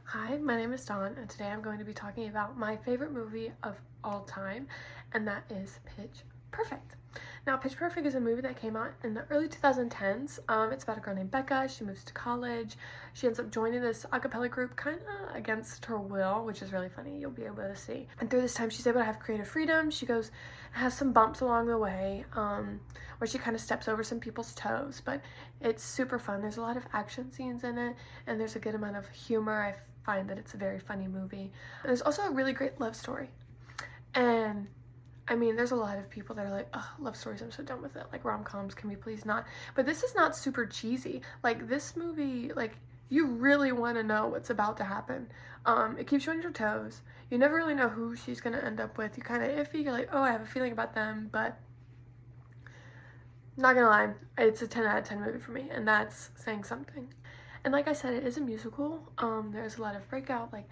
Hi, my name is Dawn, and today I'm going to be talking about my favorite movie of all time, and that is Pitch Perfect. Now, Pitch Perfect is a movie that came out in the early 2010s. It's about a girl named Becca. She moves to college. She ends up joining this a cappella group kind of against her will, which is really funny. You'll be able to see. And through this time, she's able to have creative freedom. She has some bumps along the way where she kind of steps over some people's toes, but it's super fun. There's a lot of action scenes in it, and there's a good amount of humor. I find that it's a very funny movie. And there's also a really great love story. And I mean, there's a lot of people that are like, oh, love stories, I'm so done with it. Like, rom-coms, can we please not? But this is not super cheesy. Like, this movie, like, you really want to know what's about to happen. It keeps you on your toes. You never really know who she's going to end up with. You kind of iffy. You're like, oh, I have a feeling about them. But not gonna lie, it's a 10 out of 10 movie for me. And that's saying something. And like I said, it is a musical. There's a lot of breakout, like,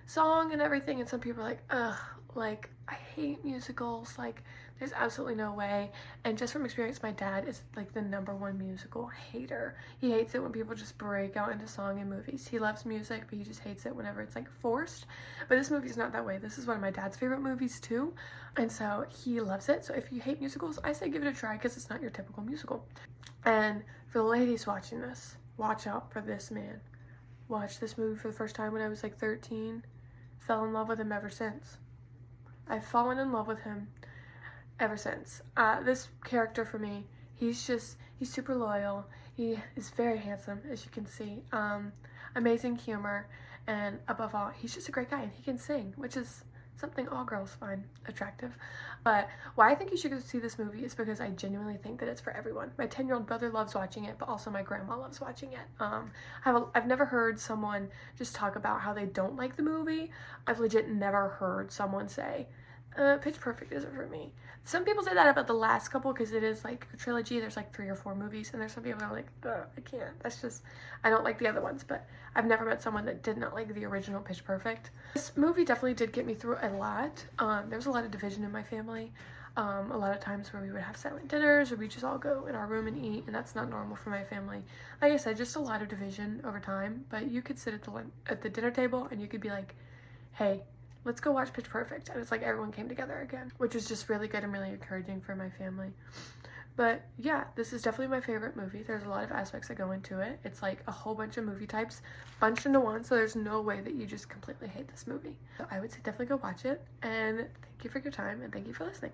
song and everything, and some people are like, ugh, like, I hate musicals, like, there's absolutely no way. And just from experience, my dad is like the #1 musical hater. He hates it when people just break out into song in movies. He loves music, but he just hates it whenever it's like forced. But this movie's not that way. This is one of my dad's favorite movies too, and so he loves it. So if you hate musicals, I say give it a try, because it's not your typical musical. And for the ladies watching this, watch out for this man. Watched this movie for the first time when I was like 13. Fell in love with him ever since. I've fallen in love with him ever since. This character for me, he's super loyal. He is very handsome, as you can see. Amazing humor, and above all, he's just a great guy, and he can sing, which is something all girls find attractive. But why I think you should go see this movie is because I genuinely think that it's for everyone. My 10-year-old brother loves watching it, but also my grandma loves watching it. I've never heard someone just talk about how they don't like the movie. I've legit never heard someone say, Pitch Perfect isn't for me. Some people say that about the last couple because it is like a trilogy. There's like 3 or 4 movies, and there's some people that are like, I can't. That's just, I don't like the other ones. But I've never met someone that did not like the original Pitch Perfect. This movie definitely did get me through a lot. There was a lot of division in my family. A lot of times where we would have silent dinners, or we just all go in our room and eat, and that's not normal for my family. Like I said, just a lot of division over time. But you could sit at the dinner table, and you could be like, hey, let's go watch Pitch Perfect. And it's like everyone came together again, which was just really good and really encouraging for my family. But yeah, this is definitely my favorite movie. There's a lot of aspects that go into it. It's like a whole bunch of movie types bunched into one, so there's no way that you just completely hate this movie. So I would say definitely go watch it, and thank you for your time, and thank you for listening.